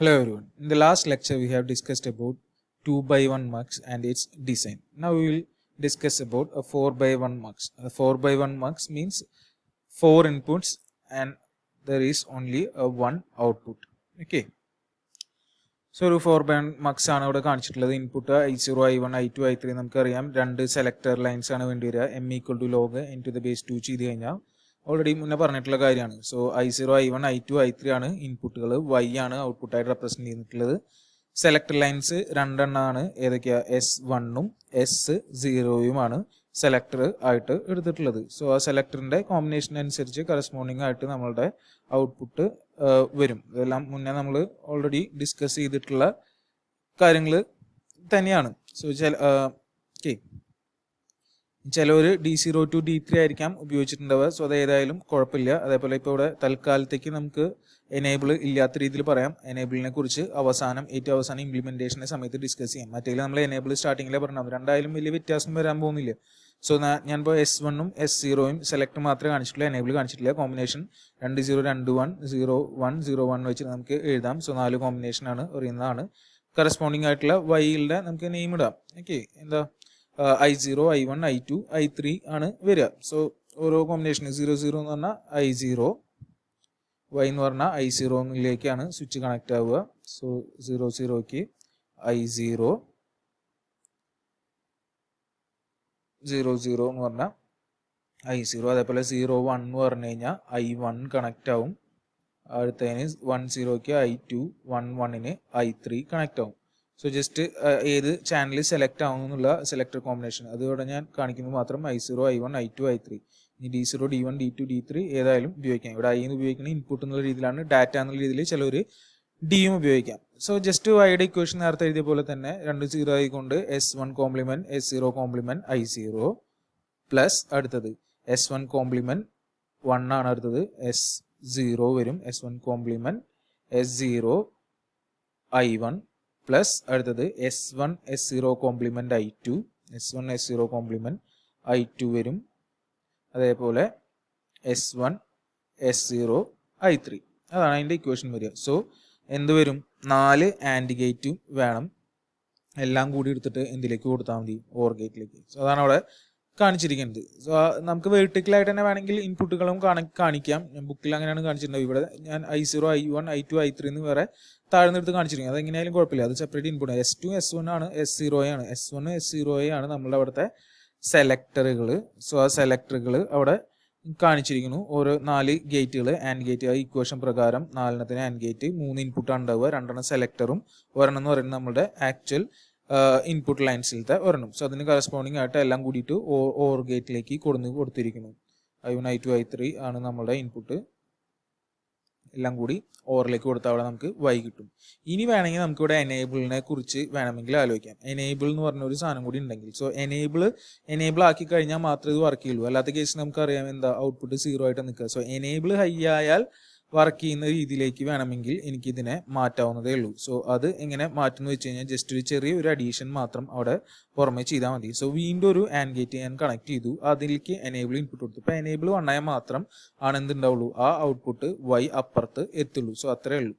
Hello everyone. In the last lecture we have discussed about 2x1 MUX and its design. Now we will discuss about a 4x1 MUX. A 4x1 MUX means 4 inputs and there is only a one output. Okay. So 4x1 MUX ആണ് ഇവിടെ കാണിച്ചിട്ടുള്ളത്. Input I0, I1, I2, I3 നമുക്കറിയാം. രണ്ട് selector lines ആണ് വേണ്ടി വരിക. m equal to log into the base 2 ചെയ്ത് കഴിഞ്ഞാൽ ഓൾറെഡി മുന്നേ പറഞ്ഞിട്ടുള്ള കാര്യമാണ്. So I0, I1, I2, I3 ആണ് ഇൻപുട്ടുകൾ, y ആണ് ഔട്ട്പുട്ടായിട്ട് റെപ്രസെന്റ് ചെയ്തിട്ടുള്ളത്. സെലക്ടർ ലൈൻസ് രണ്ടെണ്ണമാണ്. ഏതൊക്കെയാ? S1ഉം S0യുമാണ് സെലക്ടർ ആയിട്ട് എടുത്തിട്ടുള്ളത്. സോ ആ സെലക്ടറിന്റെ കോമ്പിനേഷൻ അനുസരിച്ച് കറസ്പോണ്ടിങ് ആയിട്ട് നമ്മളുടെ ഔട്ട്പുട്ട് വരും. ഇതെല്ലാം മുന്നേ നമ്മൾ ഓൾറെഡി ഡിസ്കസ് ചെയ്തിട്ടുള്ള കാര്യങ്ങൾ തന്നെയാണ്. സോ ചിലവർ D0 to D3 ആയിരിക്കാം ഉപയോഗിച്ചിട്ടുണ്ടാവുക. സോ അത് ഏതായാലും കുഴപ്പമില്ല. അതേപോലെ ഇപ്പോൾ ഇവിടെ തൽക്കാലത്തേക്ക് നമുക്ക് എനേബിൾ ഇല്ലാത്ത രീതിയിൽ പറയാം. എനേബിളിനെ കുറിച്ച് ഏറ്റവും അവസാനം ഇംപ്ലിമെന്റേഷന്റെ സമയത്ത് ഡിസ്കസ് ചെയ്യാം. മറ്റേ നമ്മൾ എനേബിൾ സ്റ്റാർട്ടിങ്ങിലെ പറഞ്ഞത് രണ്ടായാലും വലിയ വ്യത്യാസം വരാൻ പോകുന്നില്ല. സോ ഞാനിപ്പോൾ S1ഉം S0യും സെലക്ട് മാത്രമേ കാണിച്ചിട്ടുള്ളൂ, എനേബിൾ കാണിച്ചിട്ടില്ല. കോമ്പിനേഷൻ 2 0 2 1 0 1 0 1 വെച്ചിട്ട് നമുക്ക് എഴുതാം. സോ 4 കോമ്പിനേഷനാണ് അറിയുന്നതാണ്. കറസ്പോണ്ടിങ് ആയിട്ടുള്ള വൈയുടെ നമുക്ക് നെയിം ഇടാം. ഓക്കെ, എന്താ I0, I1, I2, I3 ആണ് വരിക. സോ ഓരോ കോമ്പിനേഷൻ 0 0 എന്ന് പറഞ്ഞാൽ I0, Y എന്ന് പറഞ്ഞാൽ I0യിലേക്കാണ് സ്വിച്ച് കണക്ട് ആവുക. സോ 0 0ക്ക് I0, 0 0 എന്ന് പറഞ്ഞാൽ I0. അതേപോലെ 0 1 എന്ന് പറഞ്ഞു കഴിഞ്ഞാൽ I1 കണക്ട് ആവും. അടുത്തതിന് 1 0ക്ക് I2, 1 1ന് I3 കണക്ട് ആവും. സോ ജസ്റ്റ് ഏത് ചാനൽ സെലക്ട് ആവുന്നുള്ള സെലക്ടർ കോമ്പിനേഷൻ അതിവിടെ ഞാൻ കാണിക്കുന്നത് മാത്രം I0, I1, I2, I3. ഇനി D0, D1, D2, D3 ഏതായാലും ഉപയോഗിക്കാം. ഇവിടെ I എന്ന് ഉപയോഗിക്കുന്നത് ഇൻപുട്ട് എന്നുള്ള രീതിയിലാണ്. ഡാറ്റ എന്നുള്ള രീതിയിൽ ചിലവർ ഡിയും ഉപയോഗിക്കാം. സോ ജസ്റ്റ് വൈയുടെ ഇക്വേഷൻ നേരത്തെ എഴുതിയ പോലെ തന്നെ 2 0 ആയിക്കൊണ്ട് S1 complement S0 complement I0 plus അടുത്തത് S1 കോംപ്ലിമെന്റ് 1 ആണ്. അടുത്തത് S0 വരും. S1 complement S0 I1 plus അടുത്തത് S1 S0 complement I2, S1 S0 complement I2 വരും. അതേപോലെ S1 S0 I3. അതാണ് അതിൻ്റെ ഇക്വേഷൻ വരിക. സോ എന്ത് വരും? 4 ആൻഡ് ഗേറ്റും വേണം. എല്ലാം കൂടി എടുത്തിട്ട് എന്തിലേക്ക് കൊടുത്താൽ മതി? ഓർ ഗേറ്റിലേക്ക്. സോ അതാണ് അവിടെ കാണിച്ചിരിക്കുന്നത്. സോ നമുക്ക് വെർട്ടിക്കലായിട്ട് തന്നെ വേണമെങ്കിൽ ഇൻപുട്ടുകളും കാണിക്കാം. ഞാൻ ബുക്കിൽ അങ്ങനെയാണ് കാണിച്ചിട്ടുണ്ടാവും. ഇവിടെ ഞാൻ I0, I1, I2, I3 എന്ന് വേറെ താഴ്ന്നെടുത്ത് കാണിച്ചിരിക്കുന്നത്. അതെങ്ങനെയായാലും കുഴപ്പമില്ല, അത് സെപ്പറേറ്റ് ഇൻപുട്ട്. S2 S1 ആണ്, S0 ആണ്. S1 S0 ആണ് നമ്മളുടെ അവിടുത്തെ സെലക്ടറുകൾ. സോ ആ സെലക്ടറുകൾ അവിടെ കാണിച്ചിരിക്കുന്നു. ഓരോ 4 ഗേറ്റുകൾ ആൻഡ് ഗേറ്റ്. ആ ഇക്വേഷൻ പ്രകാരം 4 ആൻഡ് ഗേറ്റ്, 3 ഇൻപുട്ടാണ് ഉണ്ടാവുക. 2 സെലക്ടറും ഒരെണ്ണം എന്ന് പറയുന്നത് നമ്മുടെ ആക്ച്വൽ ഇൻപുട്ട് ലൈൻസിലത്തെ ഒരെണ്ണം. സോ അതിന് കറസ്പോണ്ടിങ് ആയിട്ട് എല്ലാം കൂടിയിട്ട് ഓർ ഗേറ്റിലേക്ക് കൊടുത്തിരിക്കുന്നു. I1, I2, I3 ആണ് നമ്മുടെ ഇൻപുട്ട്. എല്ലാം കൂടി ഓറിലേക്ക് കൊടുത്താൽ അവിടെ നമുക്ക് Y കിട്ടും. ഇനി വേണമെങ്കിൽ നമുക്കിവിടെ എനേബിളിനെ കുറിച്ച് വേണമെങ്കിൽ ആലോചിക്കാം. എനേബിൾ എന്ന് പറഞ്ഞ ഒരു സാധനം കൂടി ഉണ്ടെങ്കിൽ, സോ എനേബിൾ ആക്കി കഴിഞ്ഞാൽ മാത്രമേ ഇത് വർക്ക് ചെയ്യുള്ളൂ. അല്ലാത്ത കേസിൽ നമുക്കറിയാം എന്താ ഔട്ട്പുട്ട് 0 ആയിട്ട് നിൽക്കുക. സോ എനേബിൾ ഹൈ ആയാൽ വർക്ക് ചെയ്യുന്ന രീതിയിലേക്ക് വേണമെങ്കിൽ എനിക്കിതിനെ മാറ്റാവുന്നതേ ഉള്ളൂ. സോ അത് എങ്ങനെ മാറ്റുന്നു വെച്ച് കഴിഞ്ഞാൽ ജസ്റ്റ് ഒരു ചെറിയൊരു അഡീഷൻ മാത്രം അവിടെ പുറമെ ചെയ്താൽ മതി. സോ വീണ്ടും ഒരു ആൻഡ് ഗേറ്റ് ഞാൻ കണക്ട് ചെയ്തു, അതിലേക്ക് എനേബിൾ ഇൻപുട്ട് കൊടുത്തു. ഇപ്പോൾ എനേബിൾ 1 ആയാൽ മാത്രം ആണ് എന്തുണ്ടാവുള്ളൂ? ആ ഔട്ട്പുട്ട് Y അപ്പുറത്ത് എത്തുള്ളൂ. സോ അത്രേ ഉള്ളൂ.